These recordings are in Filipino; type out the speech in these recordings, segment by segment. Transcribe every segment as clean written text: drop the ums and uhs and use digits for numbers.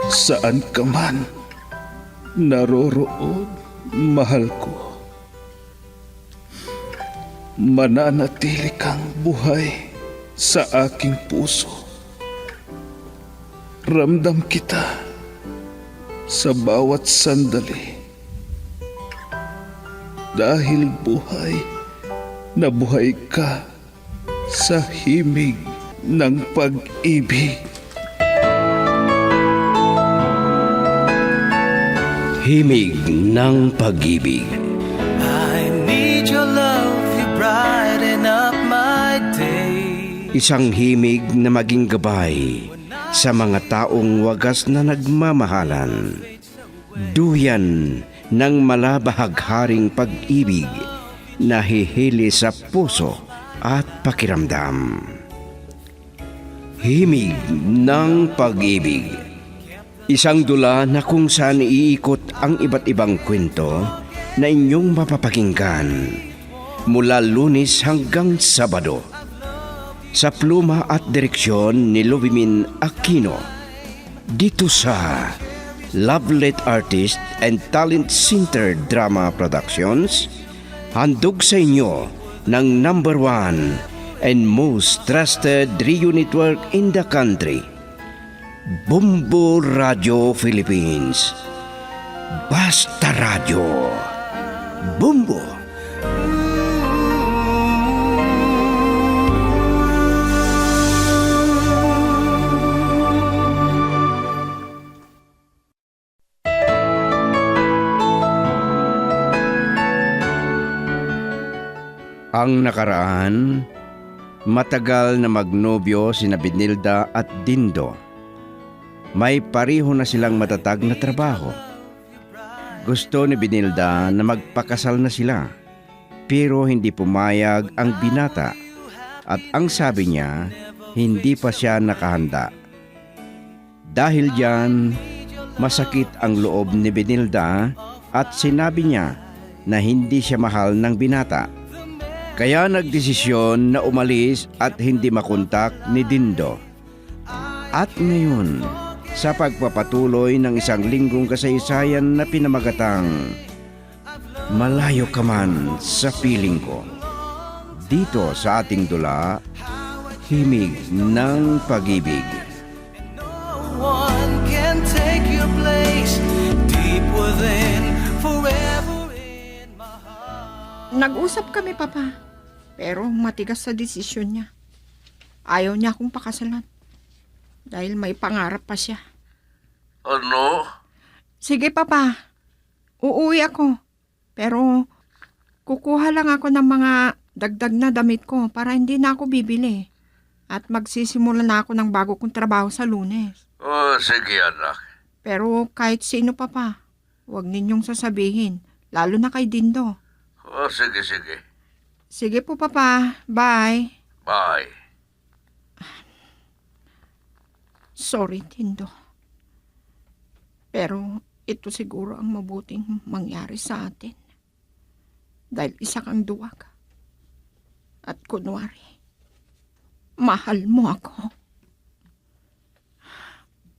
Saan ka man naroroon, mahal ko. Mananatili kang buhay sa aking puso. Ramdam kita sa bawat sandali. Dahil buhay na buhay ka sa himig ng pag-ibig. Himig ng pag-ibig. I need your love, you brighten up my day. Isang himig na maging gabay sa mga taong wagas na nagmamahalan. Duyan ng malabahagharing pag-ibig na hihili sa puso at pakiramdam. Himig ng pag-ibig. Isang dula na kung saan iikot ang iba't ibang kwento na inyong mapapakinggan mula Lunes hanggang Sabado. Sa pluma at direksyon ni Luvimin Aquino. Dito sa Lovelet Artist and Talent Center Drama Productions, handog sa inyo ng #1 and most trusted radio network in the country, Bumbo Radio Philippines. Basta Radio. Bumbo. Ang nakaraan, matagal na magnobyo sina Benilda at Dindo. May pareho na silang matatag na trabaho. Gusto ni Benilda na magpakasal na sila, pero hindi pumayag ang binata at ang sabi niya, hindi pa siya nakahanda. Dahil diyan, masakit ang loob ni Benilda at sinabi niya na hindi siya mahal ng binata. Kaya nagdesisyon na umalis at hindi makontak ni Dindo. At ngayon, sa pagpapatuloy ng isang linggong kasaysayan na pinamagatang Malayo Ka Man sa Piling Ko. Dito sa ating dula, Himig ng Pag-ibig. No one can take your place deep within, forever in my heart. Nag-usap kami, Papa. Pero matigas sa desisyon niya. Ayaw niya akong pakasalan. Dahil may pangarap pa siya. Ano? Sige, Papa. Uuwi ako. Pero kukuha lang ako ng mga dagdag na damit ko para hindi na ako bibili. At magsisimula na ako ng bago kong trabaho sa Lunes. Oh, sige anak. Pero kahit sino, Papa, huwag ninyong sasabihin. Lalo na kay Dindo. Oh, sige. Sige po, Papa. Bye. Bye. Sorry, Dindo. Pero ito siguro ang mabuting mangyari sa atin. Dahil isa kang duwag. At kunwari, mahal mo ako.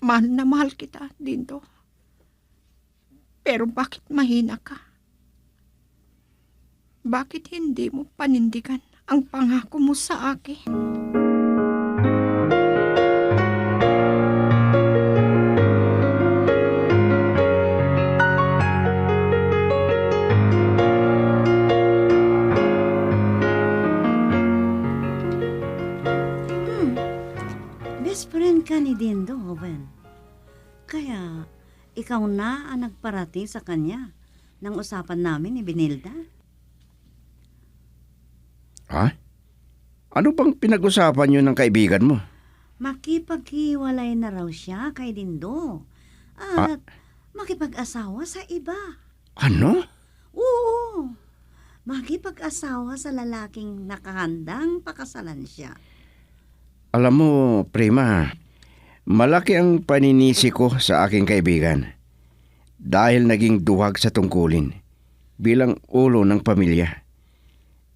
Mahal na mahal kita, Dindo. Pero bakit mahina ka? Bakit hindi mo panindigan ang pangako mo sa akin? Best friend ka ni Dindo, Owen. Kaya, ikaw na ang nagparating sa kanya ng usapan namin ni Benilda. Ha? Ano bang pinag-usapan niyo ng kaibigan mo? Makipaghiwalay na raw siya kay Dindo. At makipag-asawa sa iba. Ano? Oo. Makipag-asawa sa lalaking nakahandang pakasalan siya. Alam mo, Prima, malaki ang paninisi ko sa aking kaibigan. Dahil naging duwag sa tungkulin bilang ulo ng pamilya.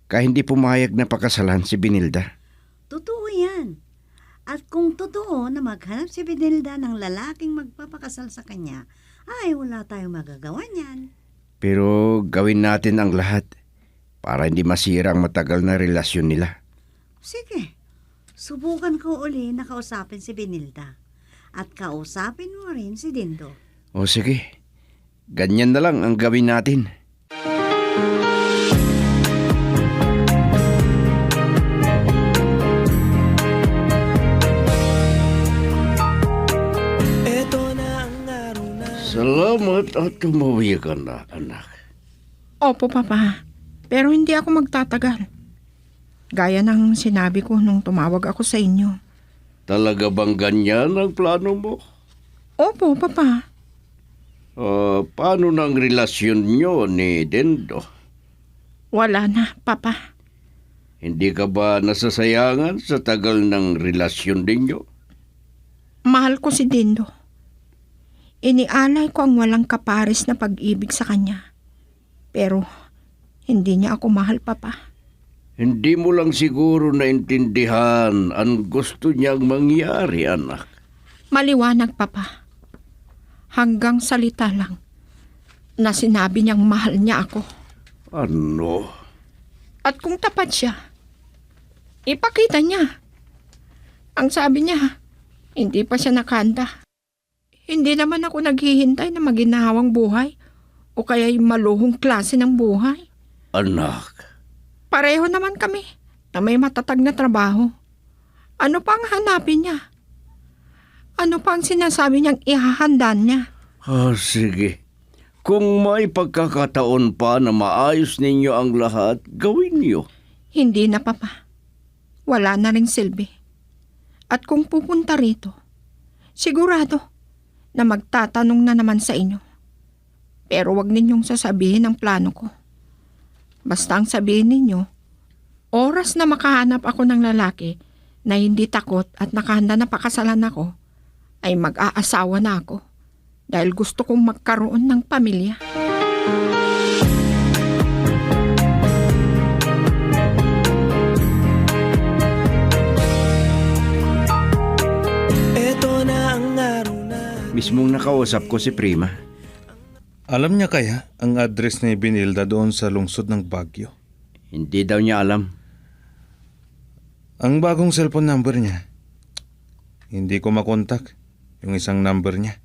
Kaya hindi pumayag na pakasalan si Benilda. Totoo yan. At kung totoo na maghanap si Benilda ng lalaking magpapakasal sa kanya, ay wala tayong magagawa niyan. Pero gawin natin ang lahat para hindi masira ang matagal na relasyon nila. Sige, subukan ko uli na kausapin si Benilda. At kausapin mo rin si Dindo. O sige, ganyan na lang ang gawin natin. Ito na ang araw na Salamat at umuwi ka na, anak. Opo, Papa. Pero hindi ako magtatagal. Gaya ng sinabi ko nung tumawag ako sa inyo. Talaga bang ganyan ang plano mo? Opo, Papa. Paano na ang relasyon nyo ni Dindo? Wala na, Papa. Hindi ka ba nasasayangan sa tagal ng relasyon ninyo? Mahal ko si Dindo. Inialay ko ang walang kapares na pag-ibig sa kanya. Pero hindi niya ako mahal, Papa. Hindi mo lang siguro naintindihan ang gusto niyang mangyari, anak. Maliwanag, Papa. Hanggang salita lang na sinabi niyang mahal niya ako. Ano? At kung tapat siya, ipakita niya. Ang sabi niya, hindi pa siya nakahanda. Hindi naman ako naghihintay na maginhawang buhay o kaya yung maluhong klase ng buhay. Anak, Pareho naman kami na may matatag na trabaho. Ano pa ang hanapin niya? Ano pa ang sinasabi niyang ihahanda niya? sige. Kung may pagkakataon pa na maayos ninyo ang lahat, gawin niyo. Hindi na, Papa. Wala na ring silbi. At kung pupunta rito, sigurado na magtatanong na naman sa inyo. Pero wag ninyong sasabihin ang plano ko. Basta ang sabihin ninyo, oras na makahanap ako ng lalaki na hindi takot at nakahanda na pakasalan ako, ay mag-aasawa na ako dahil gusto kong magkaroon ng pamilya. Ito na ang araw na Mismong nakausap ko si Prima. Alam niya kaya ang address ni Benilda doon sa lungsod ng Baguio? Hindi daw niya alam. Ang bagong cellphone number niya. Hindi ko makontak yung isang number niya.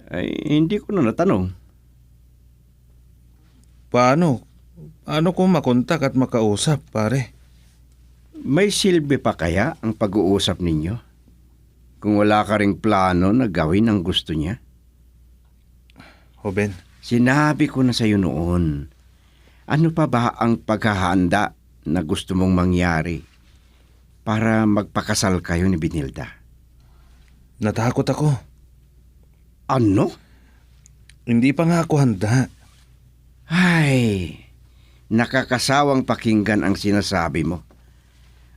Ay, hindi ko na natanong. Paano? Paano ko makontak at makausap, pare? May silbi pa kaya ang pag-uusap ninyo? Kung wala ka ring plano na gawin ang gusto niya? O Ben, Sinabi ko na sa iyo noon, ano pa ba ang paghahanda na gusto mong mangyari para magpakasal kayo ni Benilda? natakot ako. Ano? Hindi pa nga ako handa. Ay, nakakasawang pakinggan ang sinasabi mo.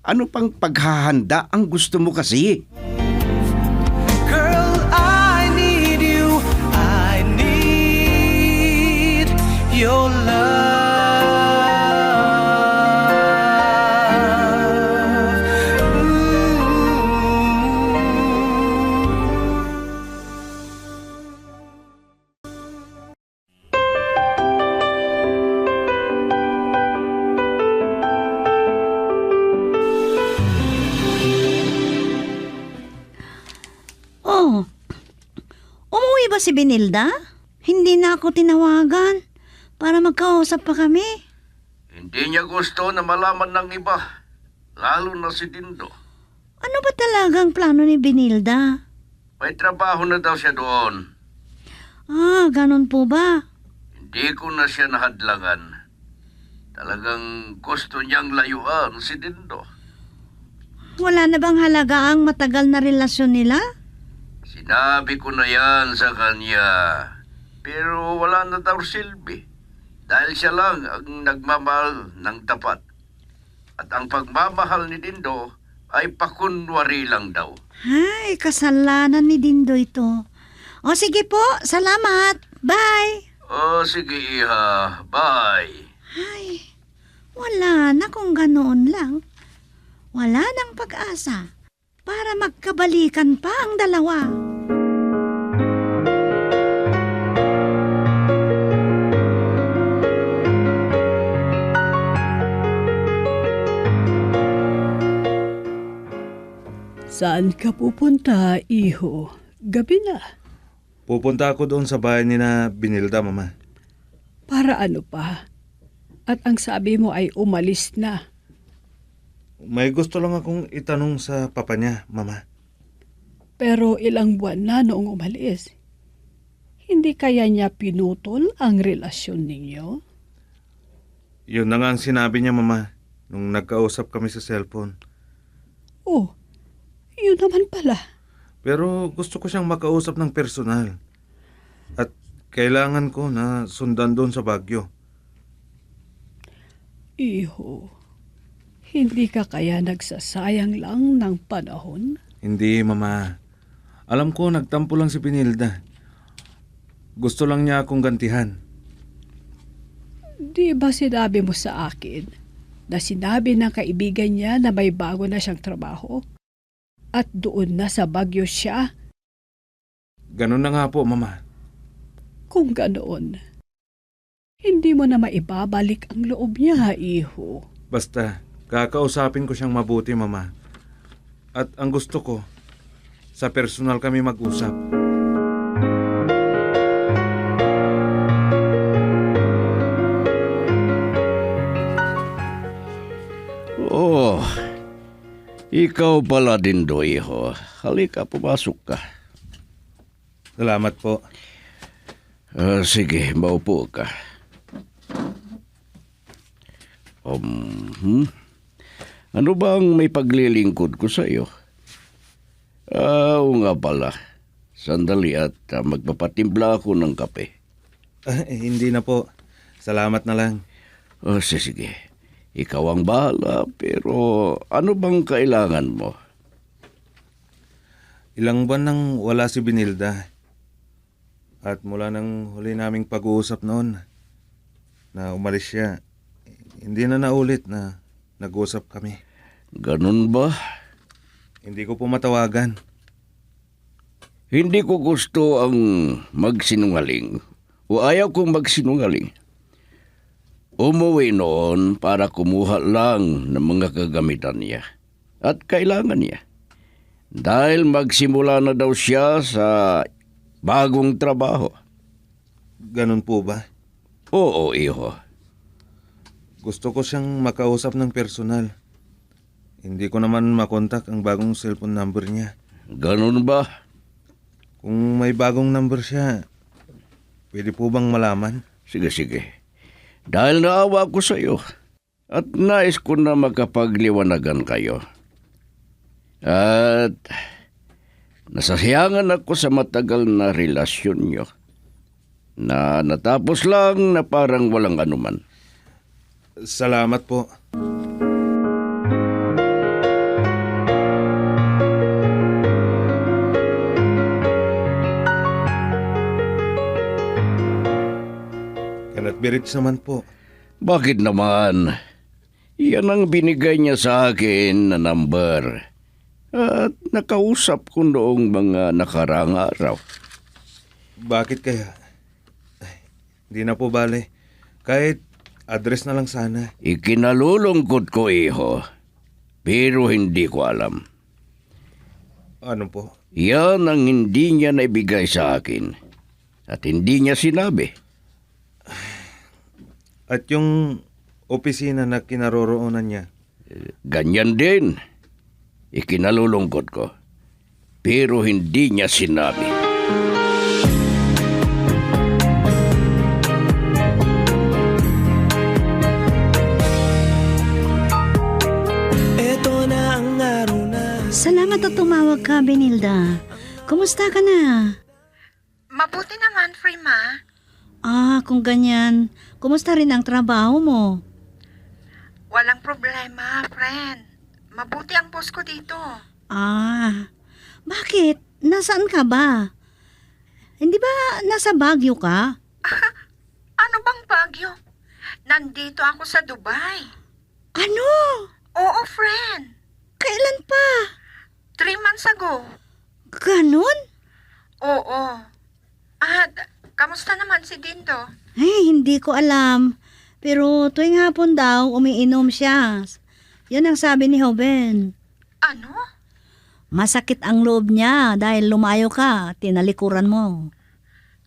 Ano pang paghahanda ang gusto mo kasi? Girl, I need you. I need your love. Oh, umuwi ba si Benilda? Hindi na ako tinawagan para magkausap pa kami. Hindi niya gusto na malaman ng iba, lalo na si Dindo. Ano ba talagang plano ni Benilda? May trabaho na daw siya doon. Ah, ganun po ba? Hindi ko na siya nahadlangan. Talagang gusto niyang layuan si Dindo. Wala na bang halaga ang matagal na relasyon nila? Sinabi ko na yan sa kanya. Pero wala na daw silbi. Dahil siya lang ang nagmamahal ng tapat. At ang pagmamahal ni Dindo ay pakunwari lang daw. Ay, kasalanan ni Dindo ito. O sige po, salamat. Bye. Oh, sige iha. Bye. Ay, wala na kung ganoon lang. Wala nang pag-asa. para magkabalikan pa ang dalawa. Saan ka pupunta, iho? Gabi na. Pupunta ako doon sa bahay ni na Binilda, Mama. Para ano pa? At ang sabi mo ay umalis na. May gusto lang akong itanong sa papa niya, Mama. Pero ilang buwan na noong umalis. Hindi kaya niya pinutol ang relasyon ninyo? Yun na nga ang sinabi niya, Mama, nung nagkausap kami sa cellphone. Oh, yun naman pala. Pero gusto ko siyang makausap ng personal. At kailangan ko na sundan doon sa Baguio. Iho, hindi ka kaya nagsasayang lang ng panahon? Hindi, Mama. Alam ko, nagtampo lang si Binilda. Gusto lang niya akong gantihan. Di ba sinabi mo sa akin na sinabi ng kaibigan niya na may bago na siyang trabaho? At doon na sa Baguio siya? Ganun na nga po, Mama. Kung ganoon, hindi mo na maibabalik ang loob niya, iho. Basta, kakausapin ko siyang mabuti, Mama. At ang gusto ko, sa personal kami mag-usap. Oh, ikaw pala din do, iho. Halika, pumasok ka. Salamat po. Sige, maupo ka. Ano bang may paglilingkod ko sa iyo? Oo nga pala. Sandali at magpapatimpla ako ng kape. Hindi na po. Salamat na lang. Sige. Ikaw ang bahala, pero ano bang kailangan mo? Ilang buwan nang wala si Binilda. At mula nang huli naming pag-uusap noon, na umalis siya, hindi na naulit na nag-uusap kami. Ganun ba? Hindi ko po matawagan. Hindi ko gusto ang magsinungaling o ayaw kong magsinungaling. Umuwi noon para kumuha lang ng mga kagamitan niya at kailangan niya. Dahil magsimula na daw siya sa bagong trabaho. Ganun po ba? Oo, iho. Gusto ko siyang makausap ng personal. Hindi ko naman makontak ang bagong cellphone number niya. Ganun ba? Kung may bagong number siya, pwede po bang malaman? Sige. Dahil naawa ko sa iyo at nais ko na makapagliwanagan kayo. At nasasayangan ako sa matagal na relasyon niyo na natapos lang na parang walang anuman. Salamat po. Cannot be reached naman po. Bakit naman? Yan ang binigay niya sa akin na number. At nakausap ko noong mga nakaraang araw. Bakit kaya? Ay, hindi na po bale. Kahit address na lang sana. Ikinalulungkot ko, iho. Pero hindi ko alam. Ano po? Yan ang hindi niya naibigay sa akin. At hindi niya sinabi. At yung opisina na kinaroroonan niya, Ganyan din. Ikinalulungkot ko. Pero hindi niya sinabi. Eto na ang araw na. Salamat at tumawag ka, Benilda. Kumusta ka na? Mabuti naman, Frima. Kung ganyan, kumusta rin ang trabaho mo? Walang problema, friend. Mabuti ang boss ko dito. Bakit? Nasaan ka ba? Hindi ba nasa Baguio ka? Ano bang Baguio? Nandito ako sa Dubai. Ano? Oo, friend. Kailan pa? 3 months ago. Ganon? Oo. At kamusta naman si Dindo? Hindi ko alam. Pero tuwing hapon daw, umiinom siya. Yun ang sabi ni Hoben. Ano? Masakit ang loob niya dahil lumayo ka, tinalikuran mo.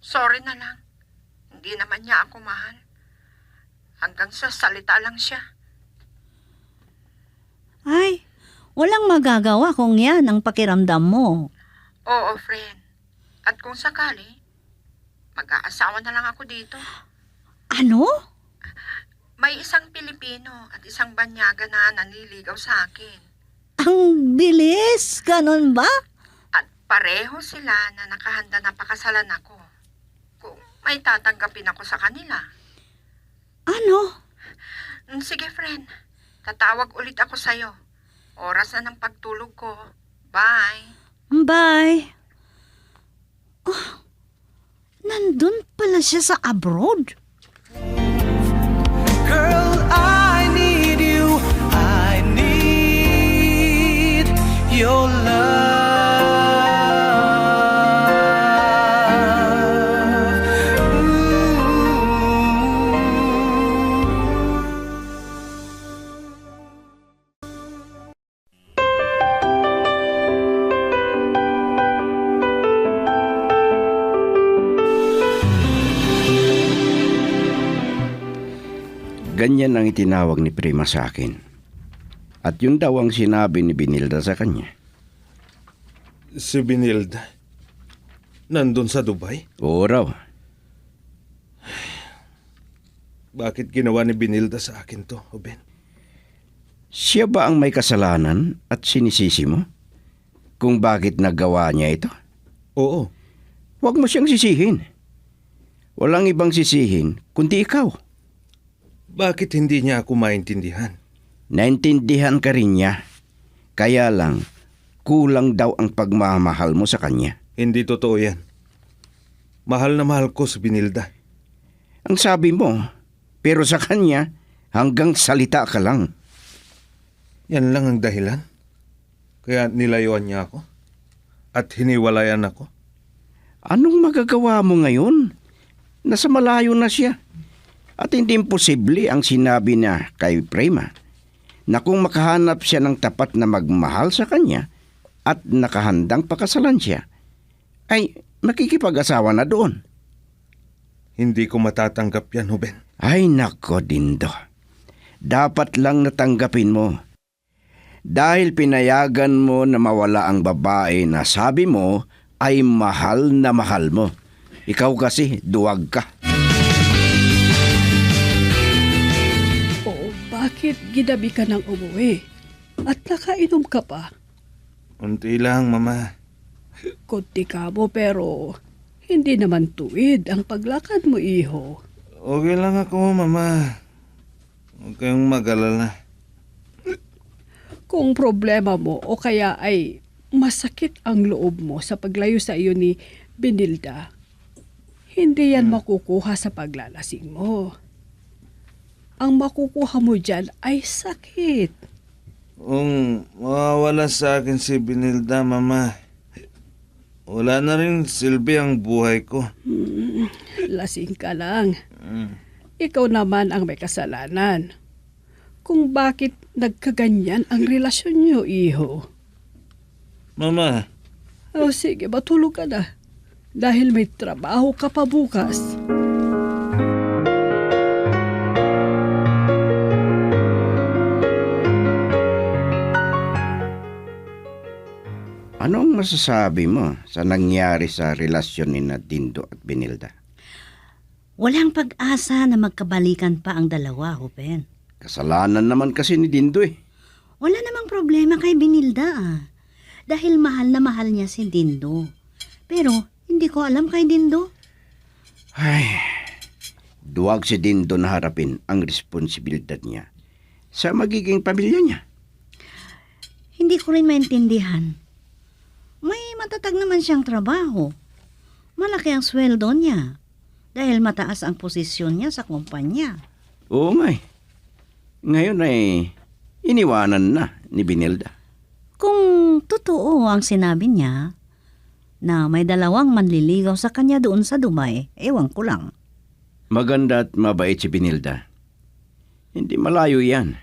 Sorry na lang. Hindi naman niya ako mahal. Hanggang sa salita lang siya. Ay, walang magagawa kung yan ang pakiramdam mo. Oo, friend. At kung sakali, mag-aasawa na lang ako dito. Ano? May isang Pilipino at isang banyaga na nanliligaw sa akin. Ang bilis, ganon ba? At pareho sila na nakahanda na pakasalan ako. Kung may tatanggapin ako sa kanila. Ano? Sige, friend. Tatawag ulit ako sa'yo. Oras na ng pagtulog ko. Bye. Bye. Oh, nandun pala siya sa abroad. Girl, I need you. I need your love. Ganyan ang itinawag ni Prima sa akin. At yun daw ang sinabi ni Binilda sa kanya. Si Binilda, nandun sa Dubai? Oo raw. Bakit ginawa ni Binilda sa akin to, Hoben? Siya ba ang may kasalanan at sinisisi mo? Kung bakit nagawa niya ito? Oo, Huwag mo siyang sisihin. Walang ibang sisihin kundi ikaw. bakit hindi niya ako maintindihan? Naintindihan ka rin niya. Kaya lang, kulang daw ang pagmamahal mo sa kanya. Hindi totoo yan. Mahal na mahal ko si Binilda. Ang sabi mo, pero sa kanya, hanggang salita ka lang. Yan lang ang dahilan. Kaya nilayuan niya ako. At hiniwalayan ako. Anong magagawa mo ngayon? Nasa malayo na siya. At hindi imposible ang sinabi niya kay Prima na kung makahanap siya ng tapat na magmahal sa kanya at nakahandang pakasalan siya, ay makikipag-asawa na doon. Hindi ko matatanggap yan, Hoben. Ay nako, Dindo. Dapat lang natanggapin mo. Dahil pinayagan mo na mawala ang babae na sabi mo ay mahal na mahal mo. Ikaw kasi duwag ka. O bakit ginabi ka ng umuwi? At nakainom ka pa? Unti lang, Mama. Kunti ka mo pero hindi naman tuwid ang paglakad mo, iho. Okay lang ako, Mama. Huwag kayong mag-alala. Kung problema mo o kaya ay masakit ang loob mo sa paglayo sa iyo ni Binilda, hindi yan makukuha sa paglalasing mo. Ang makukuha mo dyan ay sakit. Kung mawawala sa akin si Binilda, Mama, wala na rin silbi ang buhay ko. Lasing ka lang. Ikaw naman ang may kasalanan. Kung bakit nagkaganyan ang relasyon niyo, iho. Mama, O sige, matulog ka na. Dahil may trabaho ka pa bukas. Anong masasabi mo sa nangyari sa relasyon ni Dindo at Binilda? Walang pag-asa na magkabalikan pa ang dalawa, Hoben. Kasalanan naman kasi ni Dindo eh. Wala namang problema kay Binilda dahil mahal na mahal niya si Dindo. Pero hindi ko alam kay Dindo. Ay, duwag si Dindo na harapin ang responsibilidad niya sa magiging pamilya niya. Hindi ko rin maintindihan. May matatag naman siyang trabaho. Malaki ang sweldo niya dahil mataas ang posisyon niya sa kumpanya. Oo nga eh. Ngayon ay iniwanan na ni Binilda. Kung kung totoo ang sinabi niya na may dalawang manliligaw sa kanya doon sa Dubai, ewan ko lang. Maganda at mabait si Binilda. Hindi malayo yan.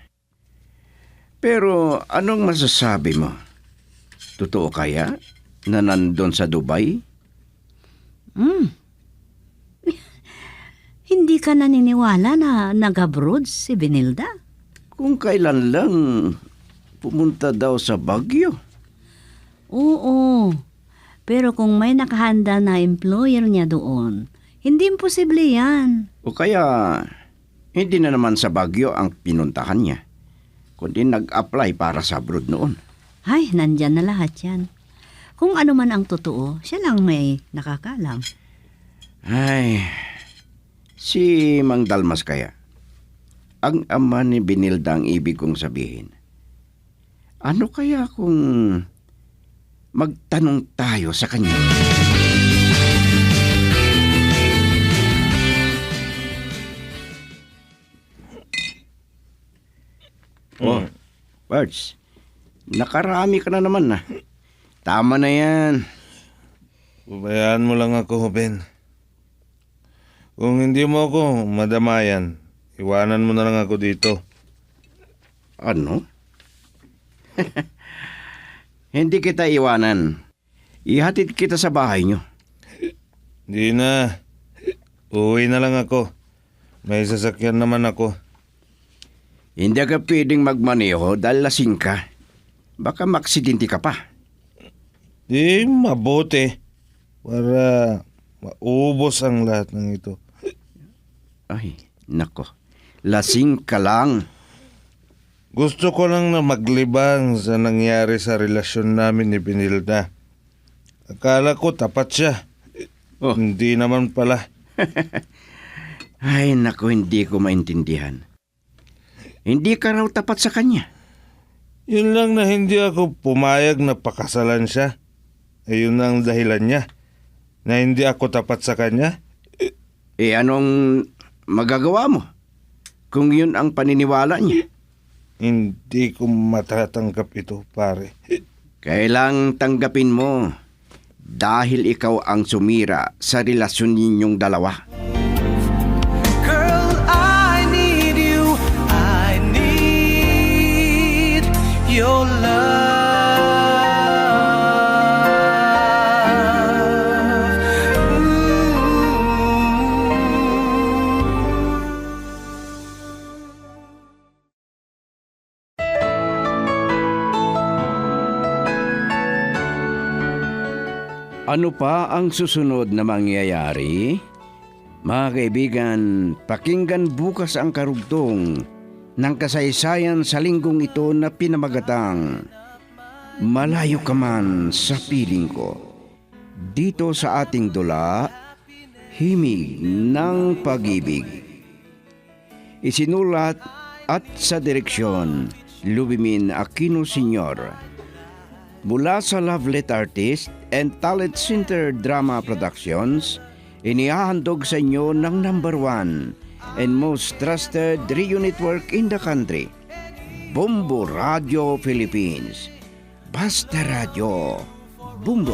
Pero anong masasabi mo? Totoo kaya na nandun sa Dubai? Hindi ka naniniwala na nag-abroad si Benilda? Kung kailan lang pumunta daw sa Baguio. Oo. Pero kung may nakahanda na employer niya doon, hindi imposible yan. O kaya hindi na naman sa Baguio ang pinuntahan niya, kundi nag-apply para sa abroad noon. Ay, nandyan na lahat yan. Kung ano man ang totoo, siya lang may nakakalam. Ay, si Mang Dalmas kaya. Ang ama ni Binilda ang ibig kong sabihin. Ano kaya kung magtanong tayo sa kanya? Oh, Bards, nakarami ka na naman na. Tama na yan. Pabayaan mo lang ako, Ben. Kung hindi mo ako madamayan, iwanan mo na lang ako dito. Ano? Hindi kita iwanan. Ihatid kita sa bahay nyo. Hindi na. Uwi na lang ako. May sasakyan naman ako. Hindi ka pwedeng magmaneho dahil lasing ka. Baka maksidente ka pa. Di mabuti. Para maubos ang lahat ng ito. Ay, nako. Lasing ka lang. Gusto ko lang na maglibang sa nangyari sa relasyon namin ni Benilda. Akala ko tapat siya. Oh. Hindi naman pala. Ay, nako, hindi ko maintindihan. Hindi ka raw tapat sa kanya. Yun lang na hindi ako pumayag na pakasalan siya. Ayun ang dahilan niya. Na hindi ako tapat sa kanya. Eh, anong magagawa mo kung yun ang paniniwala niya? Hindi ko matatanggap ito, pare. Kailang tanggapin mo dahil ikaw ang sumira sa relasyon ninyong dalawa. Girl, I need you. I need your love. Ano pa ang susunod na mangyayari? Mga kaibigan, pakinggan bukas ang karugtong ng kasaysayan sa linggong ito na pinamagatang Malayo Ka Man sa Piling Ko. Dito sa ating dula, Himig ng Pag-ibig. Isinulat at sa direksyon, Lubimin Aquino Sr. Mula sa Lovelet Artist and Talent Center Drama Productions, inihahandog sa inyo ng #1 and most trusted radio network in the country, Bombo Radio Philippines. Basta Radio, Bombo.